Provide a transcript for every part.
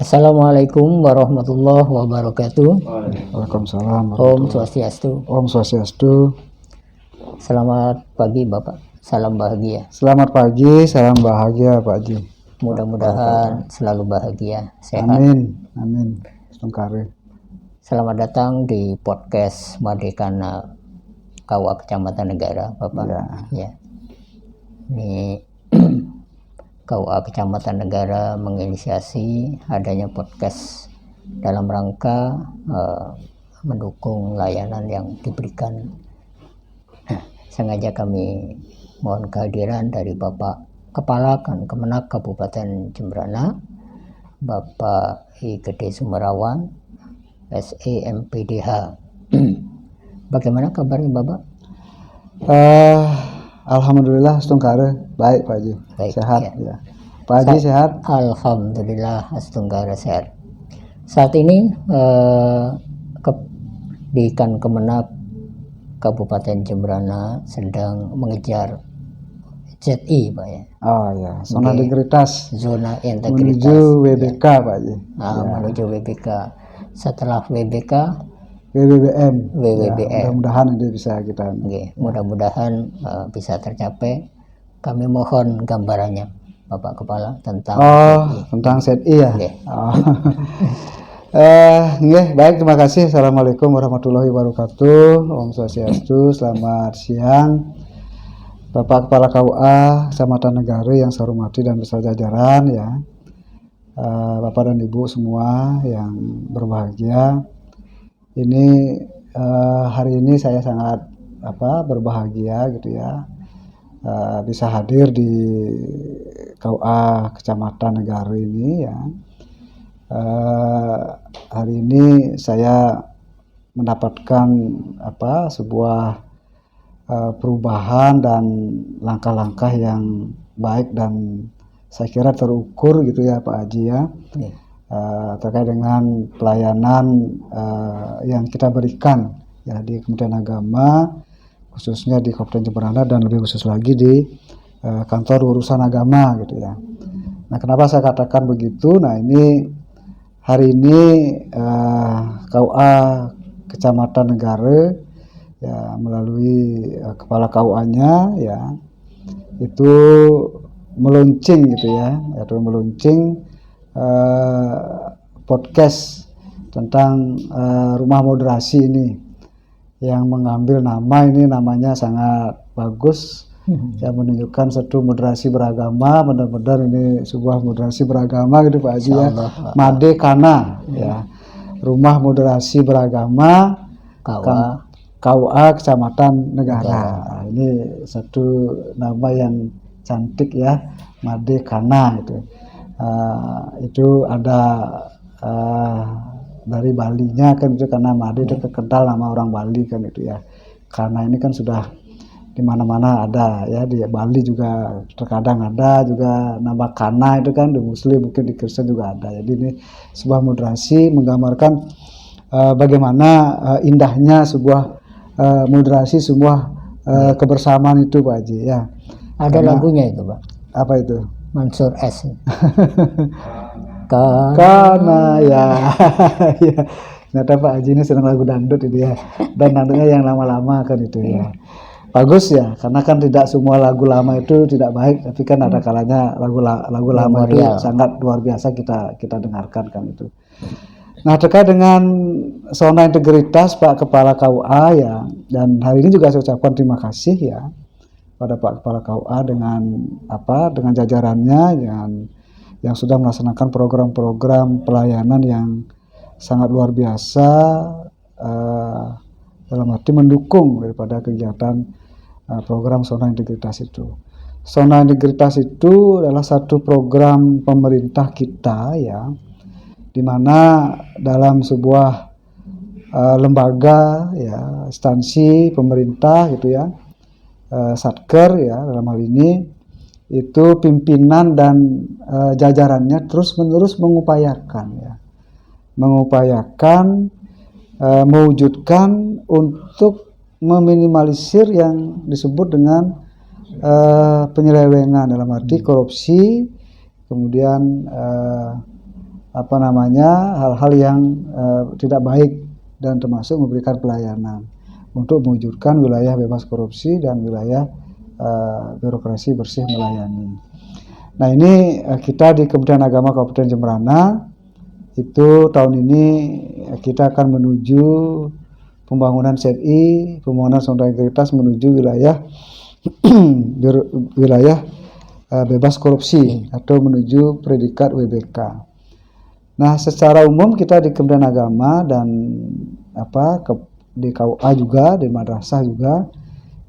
Assalamualaikum warahmatullahi wabarakatuh. Waalaikumsalam. Om Swastiastu. Om Swastiastu. Selamat pagi Bapak. Salam bahagia. Selamat pagi, salam bahagia Pak Haji. Mudah-mudahan selalu bahagia, sehat. Amin, amin. Sungkare. Selamat datang di podcast Madekana KUA Kecamatan Negara, Bapak. Ya. Ini KUA Kecamatan Negara menginisiasi adanya podcast dalam rangka mendukung layanan yang diberikan. Sengaja kami mohon kehadiran dari Bapak Kepala Kemenak Kabupaten Jembrana, Bapak I Gede Sumerawan, SEMPDH. Bagaimana kabarnya Bapak? Alhamdulillah Sungkare baik Pak Haji. Baik, sehat ya. Pak Haji sehat? Alhamdulillah Astunggara sehat. Saat ini di Kemenak Kabupaten Jembrana sedang mengejar ZI Pak ya. Oh ya, zona integritas. Zona integritas. Menuju WBK ya. Pak Haji. Menuju WBK. Setelah WBK WBBM. Ya, mudah-mudahan ini bisa kita. Mudah-mudahan bisa tercapai. Kami mohon gambarannya Bapak Kepala tentang tentang ZI ya. Okay. Baik, terima kasih. Assalamualaikum warahmatullahi wabarakatuh. Om Swastiastu. Selamat siang Bapak Kepala KUA Kecamatan Negara yang saya hormati dan beserta jajaran ya. Bapak dan Ibu semua yang berbahagia. Ini hari ini saya sangat berbahagia gitu ya, bisa hadir di KUA Kecamatan Negara ini ya. Hari ini saya mendapatkan sebuah perubahan dan langkah-langkah yang baik dan saya kira terukur gitu ya Pak Haji ya. Terkait dengan pelayanan yang kita berikan ya di Kementerian Agama, khususnya di Kabupaten Jembrana dan lebih khusus lagi di kantor urusan agama gitu ya. Nah, kenapa saya katakan begitu? Nah, ini hari ini KUA Kecamatan Negara ya melalui kepala KUA-nya ya itu meluncing gitu ya, yaitu meluncing podcast tentang rumah moderasi ini yang mengambil namanya sangat bagus ya, menunjukkan satu moderasi beragama, benar-benar ini sebuah moderasi beragama gitu Pak Haji ya. Madekana ya, rumah moderasi beragama KUA Kecamatan Negara. Nah, ini satu nama yang cantik ya, Madekana itu. Itu ada dari Balinya kan itu, karena Made itu terkenal nama orang Bali kan itu ya. Karena ini kan sudah di mana-mana ada ya, di Bali juga terkadang ada juga nama Kana itu kan, di Muslim mungkin di Kristen juga ada. Jadi ini sebuah moderasi menggambarkan bagaimana indahnya sebuah moderasi, sebuah kebersamaan itu Pak Haji ya. Ada lagunya itu Pak. Apa itu? Mansur S. Karena ya, ya. Ternyata Pak Haji ini senang lagu dangdut itu ya, dan dangdutnya yang lama-lama kan itu ya. Bagus ya, karena kan tidak semua lagu lama itu tidak baik, tapi kan ada kalanya lagu lama itu sangat luar biasa kita dengarkan kan itu. Nah, terkait dengan zona integritas Pak Kepala KUA ya, dan hari ini juga saya ucapkan terima kasih ya pada Pak Kepala KUA dengan jajarannya yang sudah melaksanakan program-program pelayanan yang sangat luar biasa dalam arti mendukung daripada kegiatan program zona integritas itu. Zona integritas itu adalah satu program pemerintah kita ya, di mana dalam sebuah lembaga ya, instansi pemerintah gitu ya, Satker ya dalam hal ini, itu pimpinan dan jajarannya terus-menerus mengupayakan mewujudkan untuk meminimalisir yang disebut dengan penyelewengan dalam arti korupsi, kemudian apa namanya hal-hal yang tidak baik dan termasuk memberikan pelayanan untuk mewujudkan wilayah bebas korupsi dan wilayah birokrasi bersih melayani. Nah ini kita di Kementerian Agama Kabupaten Jemberana itu tahun ini kita akan menuju pembangunan SETI, pembangunan Sonda Integritas menuju wilayah wilayah bebas korupsi atau menuju predikat WBK. Nah secara umum kita di Kementerian Agama dan di KUA juga, di madrasah juga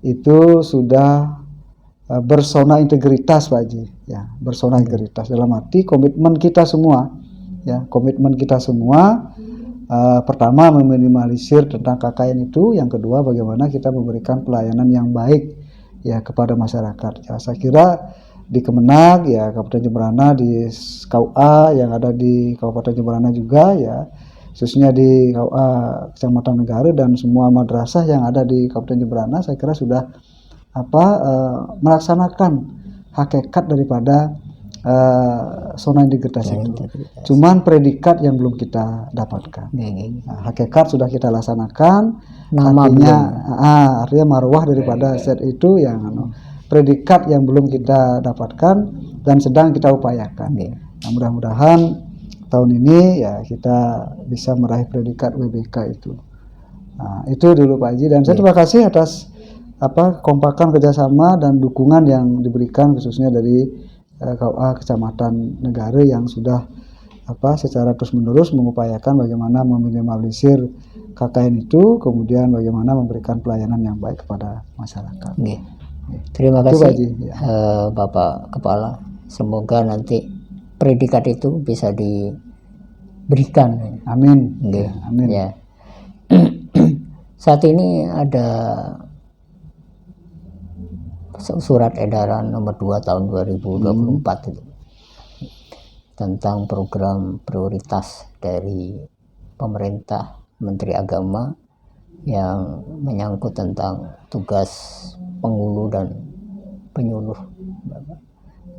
itu sudah bersona integritas Pak Haji, ya bersona integritas dalam arti komitmen kita semua, ya komitmen kita semua pertama meminimalisir tentang KKN itu, yang kedua bagaimana kita memberikan pelayanan yang baik ya kepada masyarakat. Ya saya kira di Kemenag ya Kabupaten Jemberana, di KUA yang ada di Kabupaten Jemberana juga ya, khususnya di KUA Kecamatan Negara dan semua madrasah yang ada di Kabupaten Jemberana, saya kira sudah melaksanakan hakikat daripada zona integritas itu. Cuman predikat yang belum kita dapatkan. Nah, hakikat sudah kita laksanakan. Artinya marwah daripada set itu yang predikat yang belum kita dapatkan dan sedang kita upayakan. Nah, mudah-mudahan tahun ini ya kita bisa meraih predikat WBK itu. Nah, itu dulu Pak Haji, dan saya terima kasih atas kompakan kerjasama dan dukungan yang diberikan khususnya dari KUA Kecamatan Negara yang sudah secara terus-menerus mengupayakan bagaimana meminimalisir KKN itu, kemudian bagaimana memberikan pelayanan yang baik kepada masyarakat. Terima kasih Bapak Kepala. Semoga nanti predikat itu bisa diberikan. Amin. Amin. Ya. Saat ini ada surat edaran nomor 2 tahun 2024 itu tentang program prioritas dari pemerintah Menteri Agama yang menyangkut tentang tugas penghulu dan penyuluh.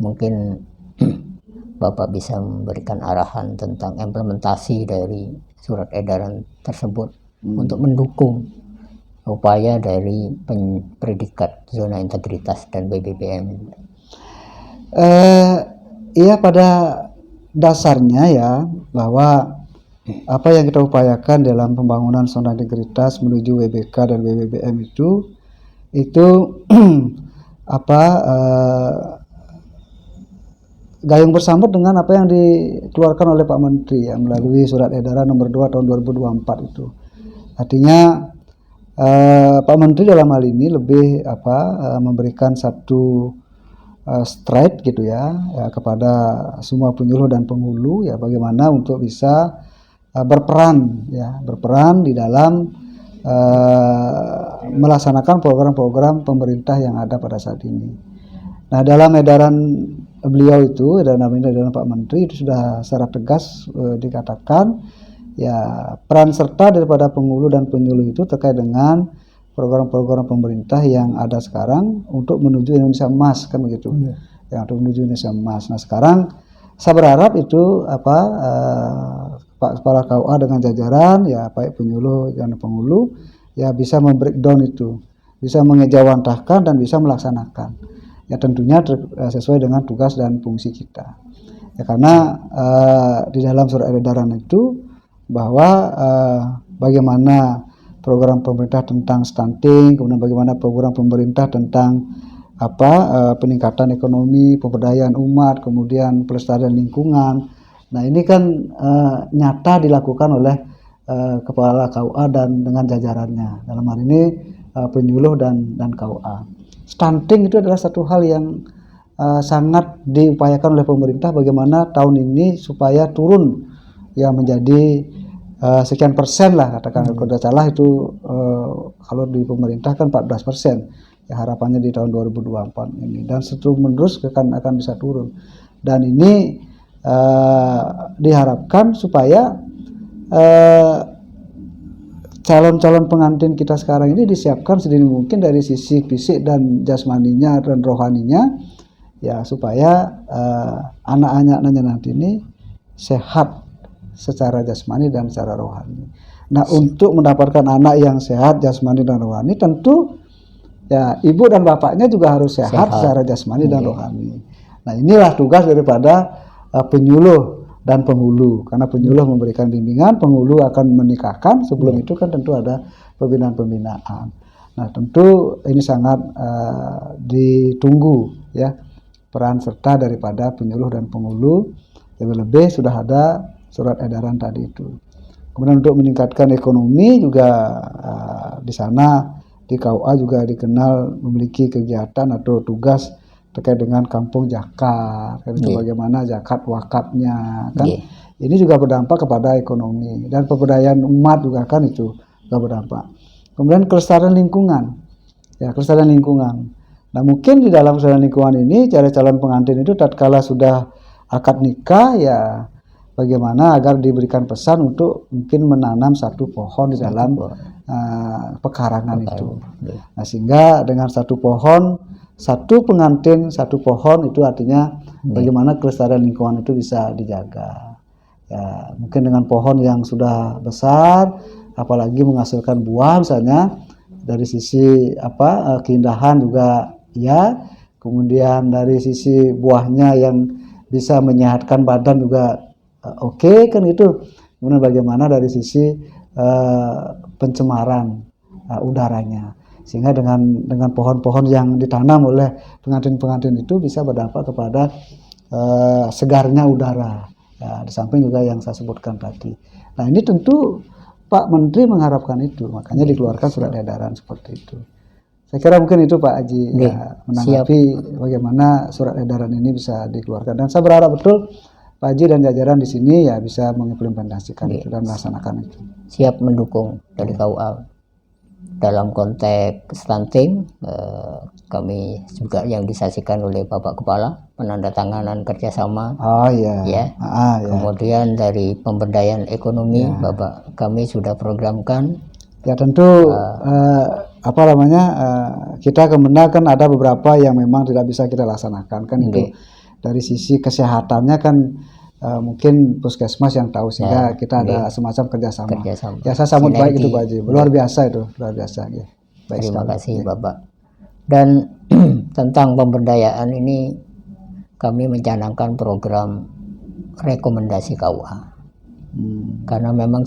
Mungkin Bapak bisa memberikan arahan tentang implementasi dari surat edaran tersebut untuk mendukung upaya dari predikat zona integritas dan BBBM. Iya, pada dasarnya ya bahwa apa yang kita upayakan dalam pembangunan zona integritas menuju WBK dan BBBM itu gayung bersambut dengan apa yang dikeluarkan oleh Pak Menteri ya, melalui surat edaran nomor 2 tahun 2024 itu. Artinya Pak Menteri dalam hal ini lebih memberikan satu straight gitu ya kepada semua penyuluh dan penghulu ya, bagaimana untuk bisa berperan di dalam melaksanakan program-program pemerintah yang ada pada saat ini. Nah, dalam edaran beliau itu, edaran Pak Menteri itu sudah secara tegas dikatakan ya peran serta daripada penghulu dan penyuluh itu terkait dengan program-program pemerintah yang ada sekarang untuk menuju Indonesia Emas, kan begitu. Ya, untuk menuju Indonesia Emas. Nah, sekarang saya berharap itu Pak Kepala KUA dengan jajaran ya baik penyuluh dan penghulu ya bisa membreakdown itu, bisa mengejawantahkan dan bisa melaksanakan. Ya tentunya sesuai dengan tugas dan fungsi kita. Ya karena di dalam surat edaran itu bahwa bagaimana program pemerintah tentang stunting, kemudian bagaimana program pemerintah tentang peningkatan ekonomi, pemberdayaan umat, kemudian pelestarian lingkungan. Nah ini kan nyata dilakukan oleh Kepala KUA dan dengan jajarannya. Dalam hal ini penyuluh dan KUA. Stunting itu adalah satu hal yang sangat diupayakan oleh pemerintah, bagaimana tahun ini supaya turun ya menjadi sekian persen lah, katakan kalau tidak salah itu kalau di pemerintah kan 14% ya, harapannya di tahun 2024 ini, dan seterus menerus akan bisa turun, dan ini diharapkan supaya calon-calon pengantin kita sekarang ini disiapkan sedini mungkin dari sisi fisik dan jasmaninya dan rohaninya ya, supaya anak-anaknya nanti ini sehat secara jasmani dan secara rohani. Nah, untuk mendapatkan anak yang sehat jasmani dan rohani, tentu ya ibu dan bapaknya juga harus sehat secara jasmani dan rohani. Nah, inilah tugas daripada penyuluh dan penghulu, karena penyuluh memberikan bimbingan, penghulu akan menikahkan. Sebelum itu kan tentu ada pembinaan. Nah, tentu ini sangat ditunggu ya peran serta daripada penyuluh dan penghulu. Lebih-lebih sudah ada surat edaran tadi itu. Kemudian untuk meningkatkan ekonomi juga di sana di KUA juga dikenal memiliki kegiatan atau tugas terkait dengan kampung zakat, itu bagaimana zakat wakafnya kan. Ini juga berdampak kepada ekonomi dan pemberdayaan umat juga kan, itu juga berdampak. Kemudian kelestarian lingkungan, ya kelestarian lingkungan. Nah, mungkin di dalam kelestarian lingkungan ini cara calon pengantin itu tatkala sudah akad nikah ya bagaimana agar diberikan pesan untuk mungkin menanam satu pohon di dalam pekarangan itu. Nah, sehingga dengan satu pohon, satu pengantin satu pohon, itu artinya bagaimana kelestarian lingkungan itu bisa dijaga. Ya, mungkin dengan pohon yang sudah besar, apalagi menghasilkan buah misalnya, dari sisi keindahan juga ya, kemudian dari sisi buahnya yang bisa menyehatkan badan juga oke, kan itu. Kemudian bagaimana dari sisi pencemaran udaranya, sehingga dengan pohon-pohon yang ditanam oleh pengantin-pengantin itu bisa berdampak kepada segarnya udara. Ya, di samping juga yang saya sebutkan tadi. Nah, ini tentu Pak Menteri mengharapkan itu, makanya dikeluarkan surat edaran seperti itu. Saya kira mungkin itu Pak Haji ya, menanggapi bagaimana surat edaran ini bisa dikeluarkan. Dan saya berharap betul Pak Haji dan jajaran di sini ya bisa mengimplementasikan itu dan melaksanakan itu. Siap mendukung dari KUA. Dalam konteks stunting, kami juga yang disaksikan oleh Bapak Kepala penandatanganan kerjasama. Kemudian dari pemberdayaan ekonomi, Bapak kami sudah programkan. Ya tentu kita Kemenag kan ada beberapa yang memang tidak bisa kita laksanakan kan itu. Dari sisi kesehatannya kan mungkin puskesmas yang tahu, sehingga kita ada semacam kerjasama. Ya, saya sambut baik itu Pak Haji, luar biasa itu, luar biasa ya. Terima kasih Bapak. Dan tentang pemberdayaan ini kami mencanangkan program rekomendasi KUA. Karena memang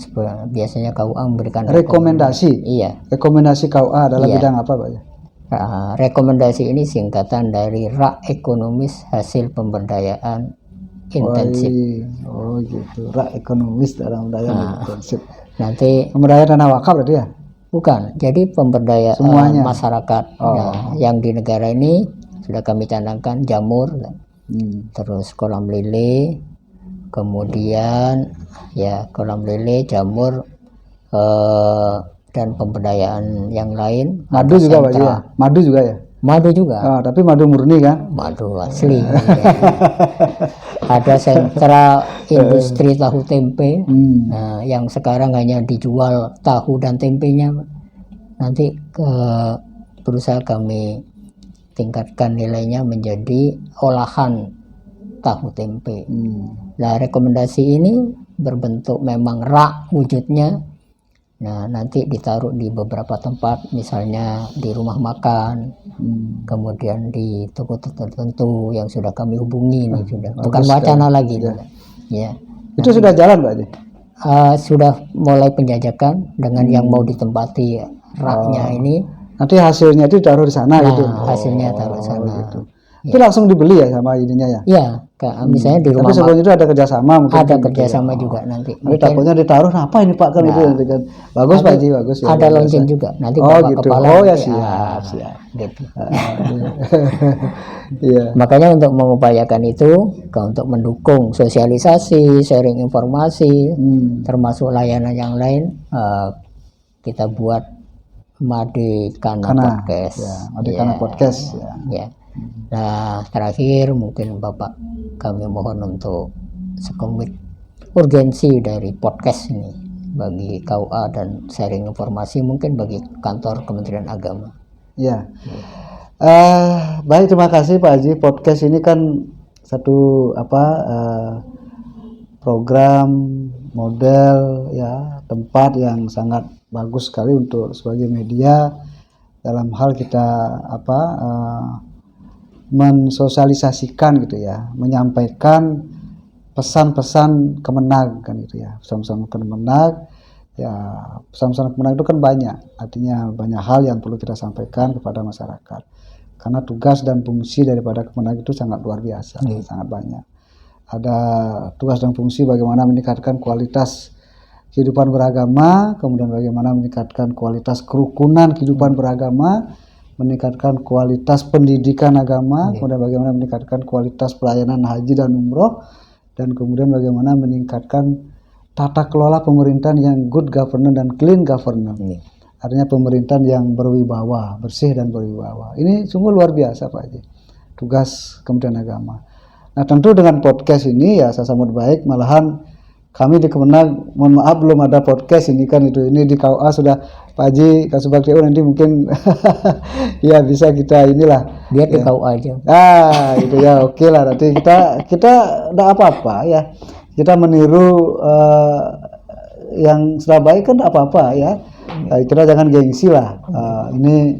biasanya KUA memberikan rekomendasi. Iya. Rekomendasi KUA adalah bidang apa Pak? Rekomendasi ini singkatan dari rak ekonomis hasil pemberdayaan intensif. Oh gitu, rak ekonomis dalam pemberdayaan intensif. Nanti pemberdayaan tanah wakaf berarti ya? Bukan, jadi pemberdayaan masyarakat. Nah, yang di negara ini sudah kami canangkan jamur, terus kolam lele, kemudian ya kolam lele, jamur, dan pemberdayaan yang lain. Madu juga Pak ya? Madu juga ya? Madu juga. Tapi madu murni kan? Madu asli. Ada sentra industri tahu tempe, yang sekarang hanya dijual tahu dan tempenya. Nanti berusaha kami tingkatkan nilainya menjadi olahan tahu tempe. Nah, rekomendasi ini berbentuk memang rak wujudnya. Nah, nanti ditaruh di beberapa tempat, misalnya di rumah makan, kemudian di toko tertentu yang sudah kami hubungi ini sudah. Bukan wacana lagi. Ya. Itu sudah jalan Pak Haji? Sudah mulai penjajakan dengan yang mau ditempati raknya ini. Nanti hasilnya itu taruh di sana gitu? Hasilnya taruh di sana. Gitu. Itu langsung dibeli ya sama ininya ya? Iya, misalnya di rumah. Tapi sebelum itu ada kerjasama mungkin. Ada kerjasama juga nanti. Tapi takutnya ditaruh, apa ini Pak kan itu nanti kan. Bagus Pak Haji, bagus ya. Ada launching juga. Nanti Bapak gitu. Kepala. Oh ya siap. Gitu. Iya. Makanya untuk mengupayakan itu, untuk mendukung sosialisasi, sharing informasi, termasuk layanan yang lain, kita buat Madikana Podcast. Ya, Madikana Podcast. Ya. Nah, terakhir mungkin Bapak kami mohon untuk sekomit urgensi dari podcast ini bagi KUA dan sharing informasi mungkin bagi kantor Kementerian Agama. Ya. Baik, terima kasih Pak Haji. Podcast ini kan satu program model ya tempat yang sangat bagus sekali untuk sebagai media dalam hal kita mensosialisasikan gitu ya, menyampaikan pesan-pesan Kemenag kan gitu ya, pesan-pesan Kemenag ya. Pesan-pesan Kemenag itu kan banyak, artinya banyak hal yang perlu kita sampaikan kepada masyarakat karena tugas dan fungsi daripada Kemenag itu sangat luar biasa, sangat banyak. Ada tugas dan fungsi bagaimana meningkatkan kualitas kehidupan beragama, kemudian bagaimana meningkatkan kualitas kerukunan kehidupan beragama, meningkatkan kualitas pendidikan agama, kemudian bagaimana meningkatkan kualitas pelayanan haji dan umroh, dan kemudian bagaimana meningkatkan tata kelola pemerintahan yang good governance dan clean governance. Artinya pemerintahan yang berwibawa, bersih dan berwibawa. Ini sungguh luar biasa Pak Haji, tugas Kementerian Agama. Nah tentu dengan podcast ini ya saya sambut baik, malahan kami di Kemenag, mohon maaf belum ada podcast ini kan itu, ini di KUA sudah Pak Haji Kasubag DU nanti mungkin ya bisa kita inilah biar di ya. KUA aja. Itu ya oke lah, nanti kita enggak apa-apa ya, kita meniru yang sudah baik kan enggak apa-apa ya. Kita jangan gengsi lah. Ini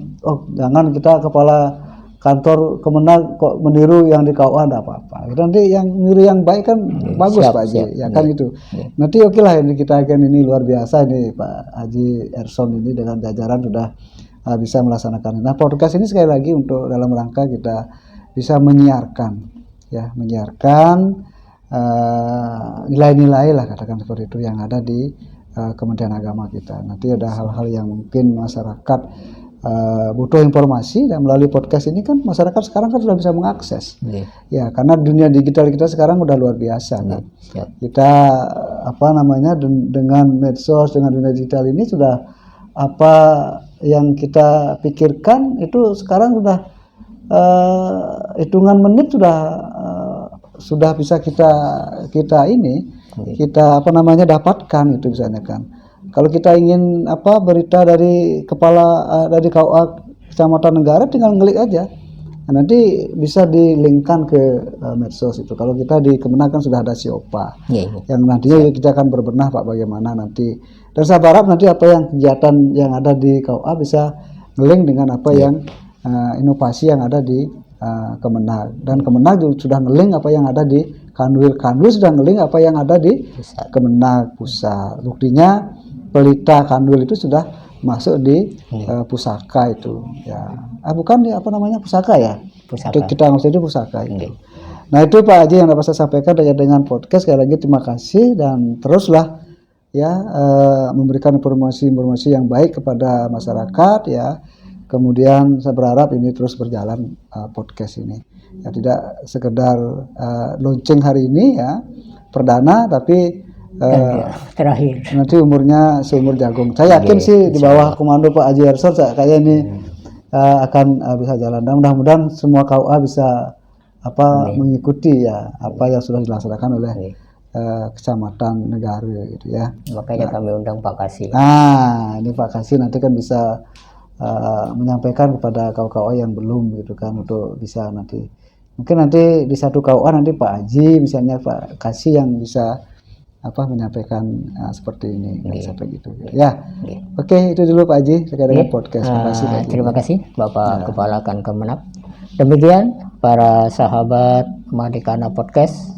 jangan kita kepala kantor Kemenag kok meniru yang di KUA, enggak apa-apa. Nanti yang meniru yang baik kan bagus Pak Haji, ya kan itu. Nanti oke lah, ini kita akan, ini luar biasa ini Pak Haji Erson ini dengan jajaran sudah bisa melaksanakan. Nah podcast ini sekali lagi untuk dalam rangka kita bisa menyiarkan ya, menyiarkan nilai-nilai lah katakan seperti itu yang ada di Kementerian Agama kita. Nanti ada hal-hal yang mungkin masyarakat butuh informasi, dan melalui podcast ini kan masyarakat sekarang kan sudah bisa mengakses ya, karena dunia digital kita sekarang udah luar biasa kan. Kita dengan medsos, dengan dunia digital ini sudah apa yang kita pikirkan itu sekarang sudah hitungan menit sudah bisa kita dapatkan itu misalnya kan. Kalau kita ingin berita dari dari KUA Kecamatan Negara, tinggal ngelik aja. Nah, nanti bisa dilinkkan ke medsos itu. Kalau kita di Kemenag kan sudah ada Siopa, yang nantinya kita akan berbenah Pak bagaimana nanti. Dan saya berharap nanti apa yang kegiatan yang ada di KUA bisa ngelink dengan apa yang inovasi yang ada di Kemenag. Dan Kemenag juga sudah ngelink apa yang ada di Kanwil. Kanwil sudah ngelink apa yang ada di Kemenag pusat. Buktinya pelita Kanwil itu sudah masuk di pusaka itu ya. Bukan di pusaka ya. Pusaka. Kita maksudnya pusaka itu. Nah itu Pak Haji yang dapat saya sampaikan dengan podcast. Sekali lagi terima kasih, dan teruslah ya memberikan informasi-informasi yang baik kepada masyarakat ya. Kemudian saya berharap ini terus berjalan podcast ini ya, tidak sekedar launching hari ini ya perdana, tapi terakhir nanti umurnya seumur jagung. Saya yakin sih di bawah komando Pak Haji Erson kayak ini akan bisa jalan, dan mudah-mudahan semua KUA bisa mengikuti ya apa yang sudah dilaksanakan oleh Kecamatan Negara gitu ya. Makanya kami undang Pak Kasih. Ini Pak Kasih nanti kan bisa menyampaikan kepada KUA yang belum gitu kan, untuk bisa nanti mungkin nanti di satu KUA nanti Pak Haji misalnya Pak Kasih yang bisa menyampaikan seperti ini sampai gitu ya. Oke, itu dulu Pak Haji terkait dengan podcast. Terima kasih Bapak Kepala Kemenag. Demikian para sahabat Madikana Podcast,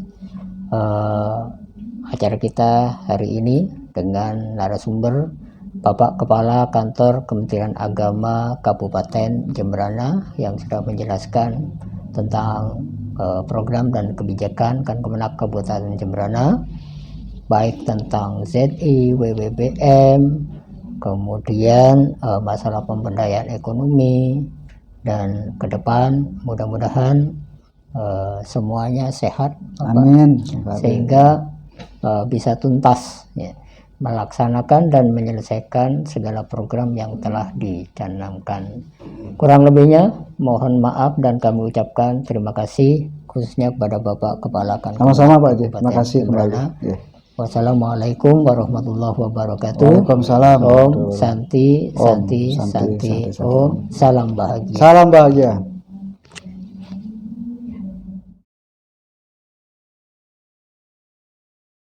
acara kita hari ini dengan narasumber Bapak Kepala Kantor Kementerian Agama Kabupaten Jemberana yang sudah menjelaskan tentang program dan kebijakan Kemenag Kabupaten Jemberana, baik tentang ZI, WWBM, kemudian masalah pemberdayaan ekonomi, dan ke depan mudah-mudahan semuanya sehat, amin, sehingga bisa tuntas ya, melaksanakan dan menyelesaikan segala program yang telah dicanangkan. Kurang lebihnya mohon maaf dan kami ucapkan terima kasih khususnya kepada Bapak Kepala Kantor. Sama-sama Pak Haji, terima kasih kembali. Wassalamualaikum warahmatullahi wabarakatuh. Waalaikumsalam. Om Santi, Santi, Santi. Om salam bahagia. Salam bahagia.